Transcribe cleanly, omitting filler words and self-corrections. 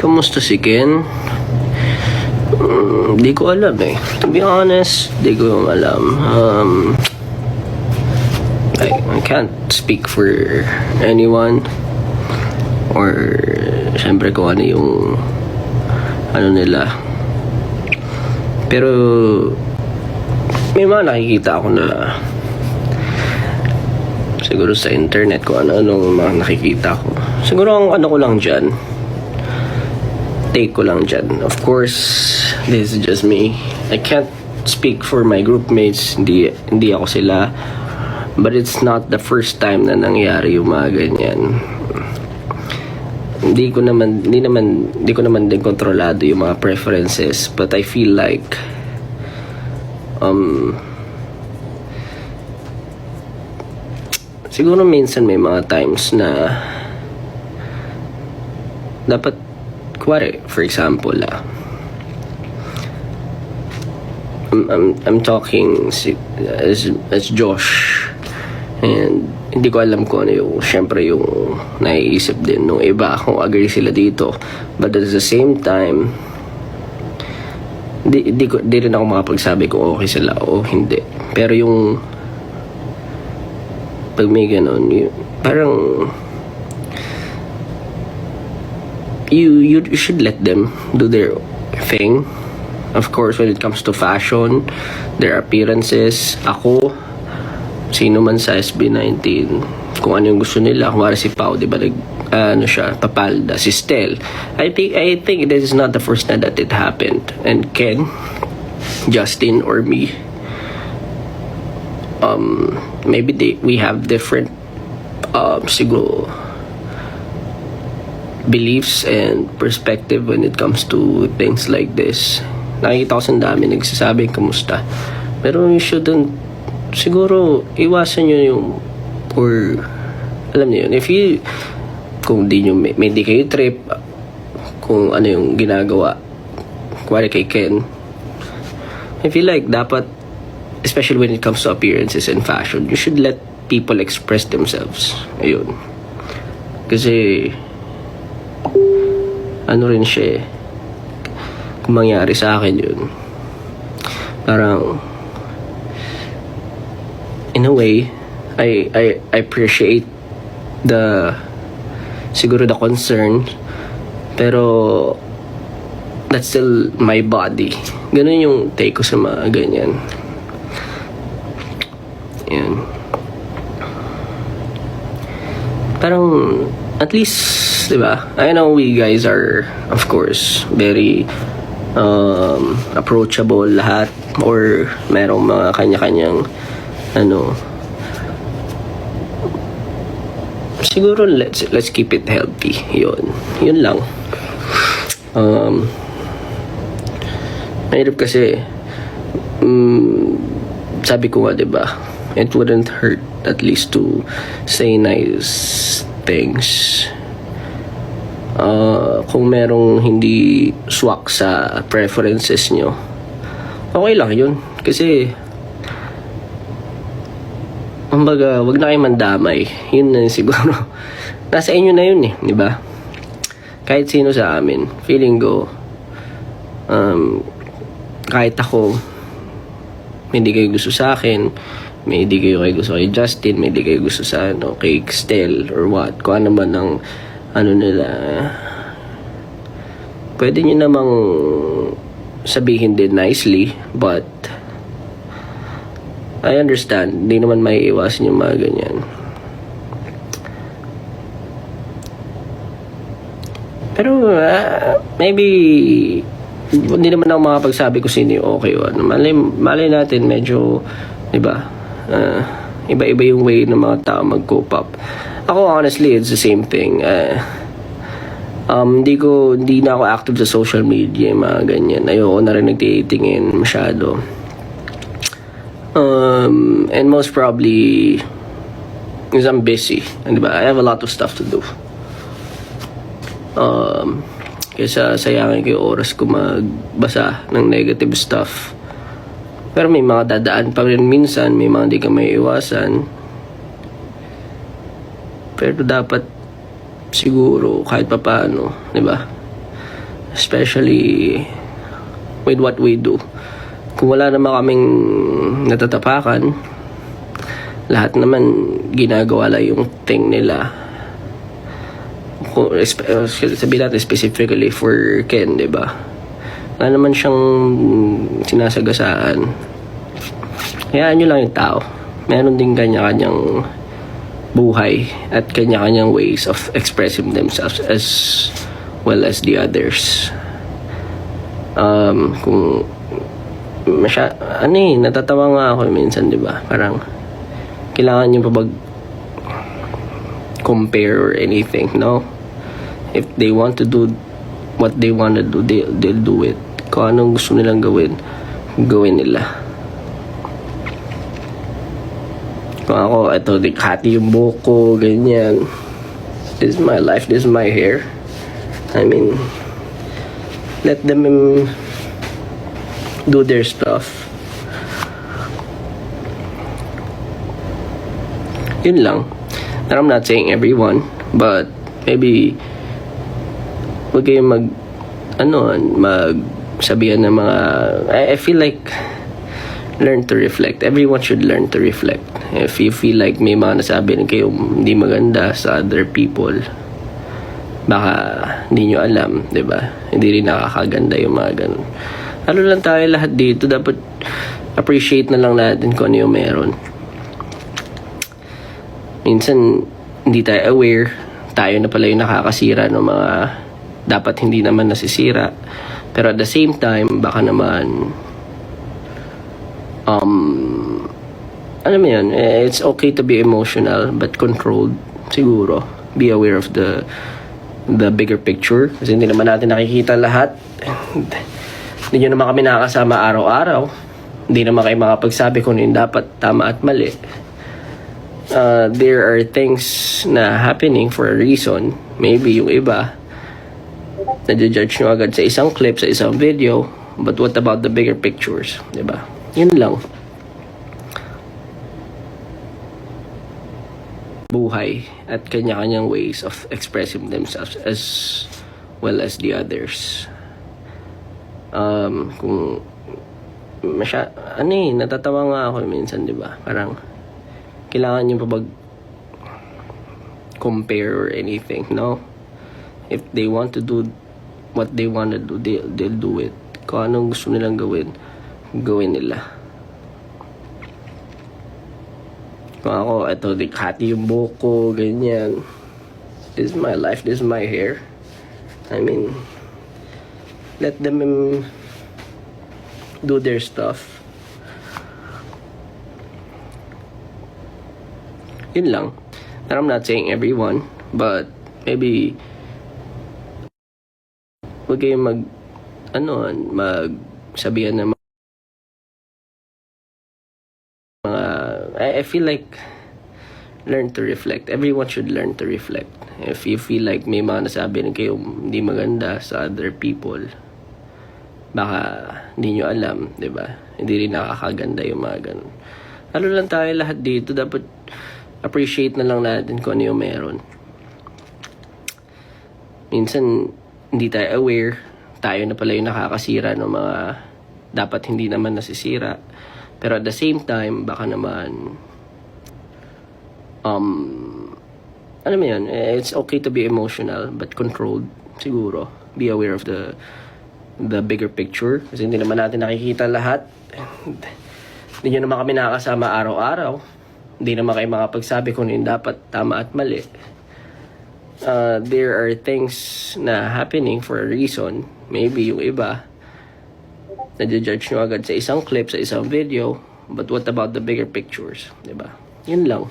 Kamusta si Ken? Di ko alam eh. To be honest, di ko alam. I can't speak for anyone. Or, syempre kung ano yung ano nila. Pero, may mga nakikita ako na siguro sa internet ko ano-anong mga nakikita ko. Siguro ang ano ko lang dyan, take ko lang dyan. Of course, this is just me. I can't speak for my group mates. Hindi ako sila. But it's not the first time na nangyari yung mga ganyan. Hindi ko naman din kontrolado yung mga preferences. But I feel like siguro minsan may mga times na dapat kuwari, for example, I'm talking as Josh, and hindi ko alam kung ano yung, syempre yung naiisip din nung iba, kung agree sila dito, but at the same time, di rin ako makapagsabi kung okay sila o hindi. Pero yung pag may ganun, parang you should let them do their thing. Of course, when it comes to fashion, their appearances, ako, sino man sa SB19, kung ano yung gusto nila. Kung si Pao, di ba, papalda, si Stel. I think this is not the first time that it happened. And Ken, Justin, or me, maybe we have different siguro beliefs and perspective when it comes to things like this. Nakikita ko sa dami nagsasabi kamusta, pero you shouldn't, siguro iwasan nyo yung, or alam niyo yun, if you, kung di nyo may di kayo trip kung ano yung ginagawa kuwari kay Ken, I feel like dapat, especially when it comes to appearances and fashion, you should let people express themselves. Ayun, kasi ano rin siya, kung mangyari sa akin yun, parang in a way I appreciate siguro the concern, pero that's still my body. Ganun yung take ko sa mga ganyan. Yan, parang at least, diba? I know we guys are, of course, very approachable lahat, or merong mga kanya-kanyang siguro let's keep it healthy. Yun lang. Mahirap kasi, sabi ko nga, diba, it wouldn't hurt at least to say nice things. Kung merong hindi swak sa preferences nyo, okay lang yun. Kasi kumbaga, wag na kayo mandamay. Yun na siguro. Nasa inyo na yun eh, di ba? Kahit sino sa amin, feeling ko, kahit ako, may di kayo gusto sa akin, may di kayo gusto kay Justin, may di kayo gusto sa kay Stel or what, kung ano man ang nila, pwede nyo namang sabihin din nicely, but I understand, hindi naman may iwasan yung mga ganyan. Pero maybe hindi naman ako makapagsabi kung sino yung okay o ano. Malay natin medyo, diba, iba-iba yung way ng mga tao mag-cope up. Ako honestly, it's the same thing. Hindi na ako active sa social media, mga ganyan. Ayoko na rin nagtitingin masyado. And most probably because I'm busy, and diba, I have a lot of stuff to do. Kaysa sayangin ko yung oras ko magbasa ng negative stuff. Pero may mga dadaan pa rin minsan, may mga di ka may iwasan. Pero dapat siguro kahit papaano, diba, especially with what we do. Kung wala naman kaming natatapakan, lahat naman ginagawa lang yung thing nila. Sabihin natin specifically for Ken, diba? Wala naman siyang sinasagasaan. Hayaan nyo lang yung tao. Meron din kanya-kanyang buhay at kanya-kanyang ways of expressing themselves as well as the others. Kung natatawa nga ako minsan, diba? Parang kailangan nyo pa compare or anything, no? If they want to do what they want to do, they'll do it. Kung anong gusto nilang gawin nila. Kung ako, ito, hati yung buhok ko, ganyan. This is my life, this is my hair. I mean, let them do their stuff. Yun lang. And I'm not saying everyone, but maybe wag kayong magsabihan ng mga, I feel like learn to reflect. Everyone should learn to reflect. If you feel like may mga nasabi na kayo hindi maganda sa other people, baka hindi nyo alam, diba? Hindi rin nakakaganda yung mga ganun. Ano lang tayo lahat dito, dapat appreciate na lang natin kung ano yung meron. Minsan hindi tayo aware, tayo na pala yung nakakasira ng mga dapat hindi naman nasisira. Pero at the same time, baka naman alam mo yun, it's okay to be emotional but controlled siguro. Be aware of the bigger picture kasi hindi naman natin nakikita lahat. Hindi nyo naman kami nakakasama araw-araw. Hindi naman kayo makapagsabi kung yung dapat tama at mali. There are things na happening for a reason. Maybe yung iba nadjudge nyo agad sa isang clip, sa isang video, but what about the bigger pictures, diba? Yun lang. Buhay at kanya-kanyang ways of expressing themselves as well as the others. Kung natatawa nga ako minsan, diba? Parang kailangan nyo pa compare or anything, no? If they want to do what they want to do, they'll do it. Kung anong gusto nilang gawin nila. Kung ako, ito, hati yung buhok ko, ganyan. This is my life, this is my hair. I mean, let them do their stuff. Yun lang. And I'm not saying everyone, but maybe wag kayong magsabihan ng mga, I feel like learn to reflect. Everyone should learn to reflect. If you feel like may mga nasabi na kayo hindi maganda sa other people, baka hindi nyo alam, diba? Hindi rin nakakaganda yung mga ganun. Ano lang tayo lahat dito, dapat appreciate na lang natin kung ano yung meron. Minsan hindi tayo aware, tayo na pala yung nakakasira ng mga dapat hindi naman nasisira. Pero at the same time, baka naman alam mo yun, it's okay to be emotional but controlled siguro. Be aware of the bigger picture kasi hindi naman natin nakikita lahat. Hindi nyo naman kami nakakasama araw-araw. Hindi naman kayo makapagsabi kung yung dapat tama at mali. There are things na happening for a reason. Maybe yung iba nadjudge nyo agad sa isang clip, sa isang video, but what about the bigger pictures, diba? Yun lang.